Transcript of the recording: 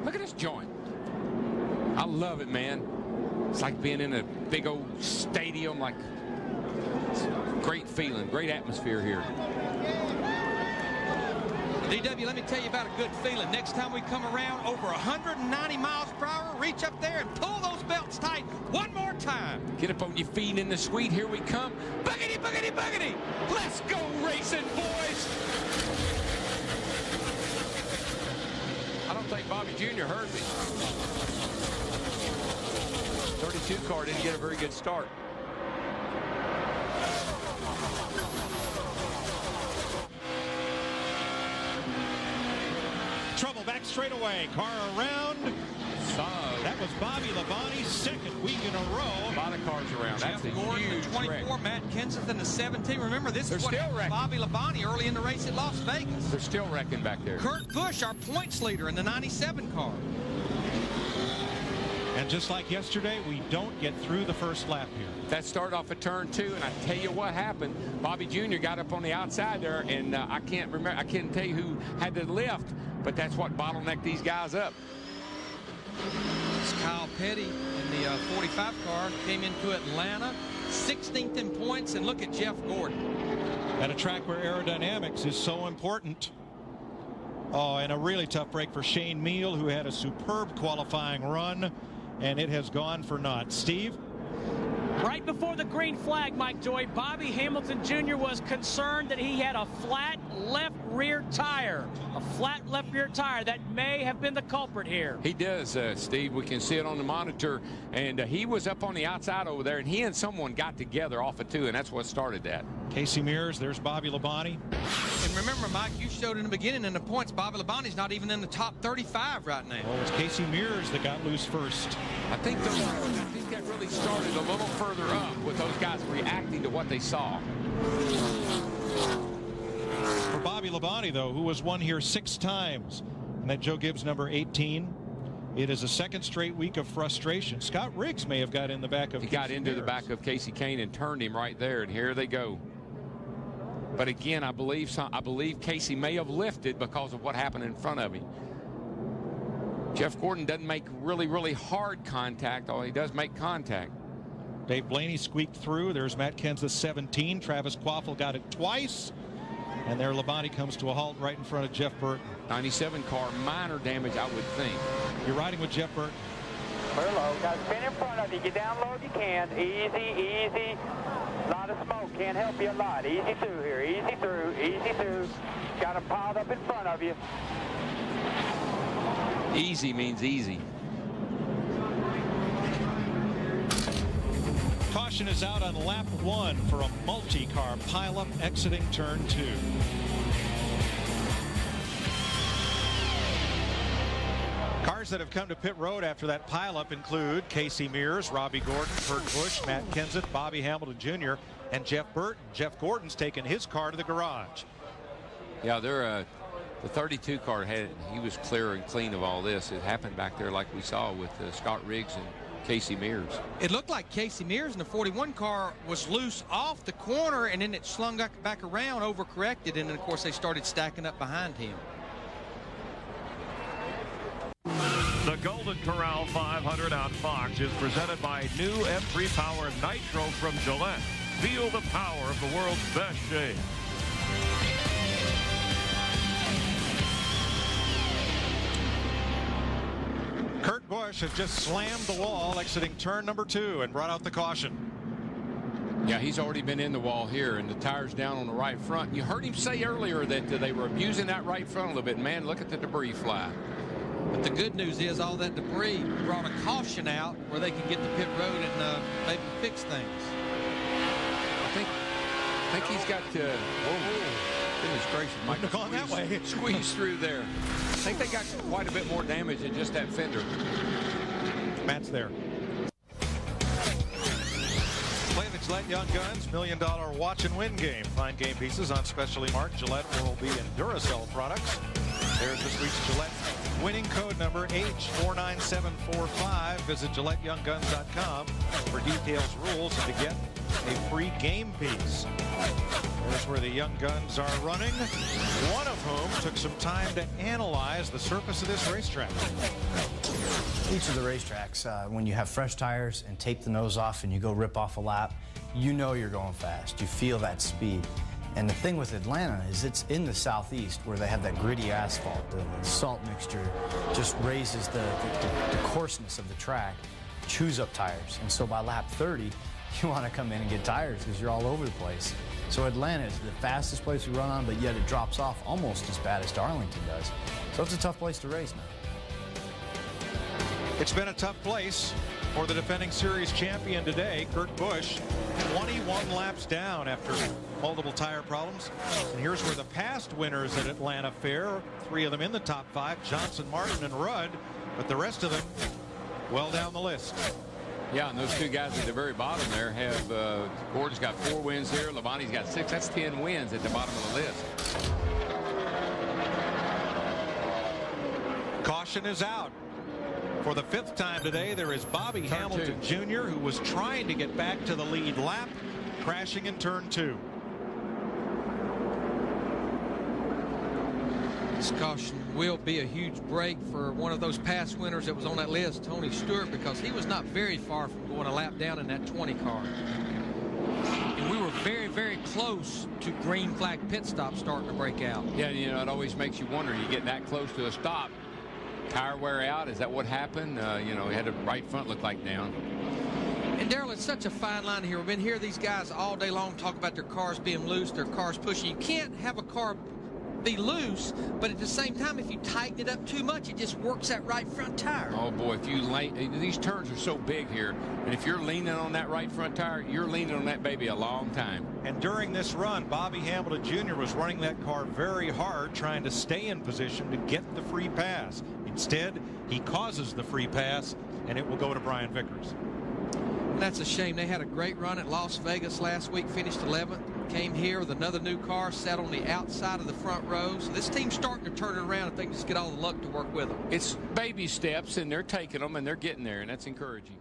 Look at this joint. I love it, man. It's like being in a big old stadium. Like, it's a great feeling, great atmosphere here. DW, let me tell you about a good feeling. Next time we come around, over 190 miles per hour, reach up there and pull those belts tight one more time. Get up on your feet in the suite. Here we come. Buggity, buggity, buggity. Let's go racing, boys. I don't think Bobby Jr. heard me. 32 car didn't get a very good start. Trouble back straight away. Car around. That was Bobby Labonte's second week in a row. A lot of cars around. Jeff That's a Gordon, huge the 24, wreck. Matt Kenseth in the 17. Remember, this is what Bobby Labonte early in the race at Las Vegas. They're still wrecking back there. Kurt Busch, our points leader in the 97 car. And just like yesterday, we don't get through the first lap here. That started off at turn 2, and I tell you what happened. Bobby Jr. got up on the outside there, and I can't remember. I can't tell you who had the lift, but that's what bottlenecked these guys up. It's Kyle Petty in the 45 car, came into Atlanta, 16th in points, and look at Jeff Gordon. At a track where aerodynamics is so important. Oh, and a really tough break for Shane Meal, who had a superb qualifying run, and it has gone for naught. Steve? Right before the green flag, Mike Joy, Bobby Hamilton Jr. was concerned that he had a flat left rear tire. A flat left rear tire that may have been the culprit here. He does, Steve. We can see it on the monitor. And he was up on the outside over there, and he and someone got together off of 2, and that's what started that. Casey Mears, there's Bobby Labonte. And remember, Mike, you showed in the beginning in the points, Bobby Labonte's not even in the top 35 right now. Well, it's Casey Mears that got loose first. I think that really started a little further up with those guys reacting to what they saw. For Bobby Labonte, though, who has won here 6 times, and that Joe Gibbs number 18, it is a second straight week of frustration. Scott Riggs may have got in the back of He got into the back of Casey Kane and turned him right there, and here they go. But again, I believe Casey may have lifted because of what happened in front of him. Jeff Gordon doesn't make really hard contact, although he does make contact. Dave Blaney squeaked through. There's Matt Kenseth 17. Travis Quaffle got it twice. And there Labonte comes to a halt right in front of Jeff Burton. 97 car, minor damage, I would think. You're riding with Jeff Burton. We're low. Got a spin in front of you. Get down low if you can. Easy, easy. A lot of smoke. Can't help you a lot. Easy through here. Easy through. Easy through. Got them piled up in front of you. Easy means easy. Caution is out on lap 1 for a multi-car pileup exiting turn 2. Cars that have come to pit road after that pileup include Casey Mears, Robbie Gordon, Kurt Busch, Matt Kenseth, Bobby Hamilton Jr., and Jeff Burton. Jeff Gordon's taken his car to the garage. Yeah, they're the 32 car he was clear and clean of all this. It happened back there like we saw with Scott Riggs and Casey Mears. It looked like Casey Mears in the 41 car was loose off the corner, and then it slung back around, overcorrected, and then of course they started stacking up behind him. The Golden Corral 500 on Fox is presented by new M3 Power Nitro from Gillette. Feel the power of the world's best shave. Kurt Busch has just slammed the wall exiting turn number 2 and brought out the caution. Yeah, he's already been in the wall here, and the tire's down on the right front. You heard him say earlier that they were abusing that right front a little bit. Man, look at the debris fly. But the good news is all that debris brought a caution out where they can get to pit road and maybe fix things. I think he's got to. Goodness gracious, Mike. Wouldn't have gone that way. Squeeze through there. I think they got quite a bit more damage than just that fender. Matt's there. Play the Gillette Young Guns $1 Million Watch and Win game. Find game pieces on specially marked Gillette Oral-B and Duracell products. There's this week's Gillette winning code number H49745. Visit GilletteYoungGuns.com for details, rules, and to get a free game piece. There's where the young guns are running, one of whom took some time to analyze the surface of this racetrack. Each of the racetracks, when you have fresh tires and tape the nose off and you go rip off a lap, you know you're going fast. You feel that speed. And the thing with Atlanta is it's in the southeast where they have that gritty asphalt. The salt mixture just raises the coarseness of the track, chews up tires. And so by lap 30, you want to come in and get tires because you're all over the place. So Atlanta is the fastest place we run on, but yet it drops off almost as bad as Darlington does. So it's a tough place to race now. It's been a tough place for the defending series champion today, Kurt Busch, 21 laps down after multiple tire problems. And here's where the past winners at Atlanta Fair, 3 of them in the top 5, Johnson, Martin, and Rudd, but the rest of them well down the list. Yeah, and those 2 guys at the very bottom there have, Gordon's got 4 wins there, Labonte's got 6. That's 10 wins at the bottom of the list. Caution is out. For the 5th time today, there is Bobby Hamilton Jr., who was trying to get back to the lead lap, crashing in turn 2. This caution will be a huge break for one of those past winners that was on that list, Tony Stewart, because he was not very far from going a lap down in that 20 car. And we were very, very close to green flag pit stop starting to break out. Yeah, you know, it always makes you wonder, you get that close to a stop, tire wear out, is that what happened? You know, he had the right front look like down. And Darrell, it's such a fine line here. We've been hearing these guys all day long talk about their cars being loose, their cars pushing. You can't have a car be loose, but at the same time, if you tighten it up too much, it just works that right front tire. Oh boy, if you these turns are so big here, and if you're leaning on that right front tire, you're leaning on that baby a long time. And during this run, Bobby Hamilton Jr. was running that car very hard, trying to stay in position to get the free pass. Instead, he causes the free pass, and it will go to Brian Vickers. And that's a shame. They had a great run at Las Vegas last week, finished 11th. Came here with another new car, sat on the outside of the front row. So this team's starting to turn it around if they can just get all the luck to work with them. It's baby steps, and they're taking them, and they're getting there, and that's encouraging.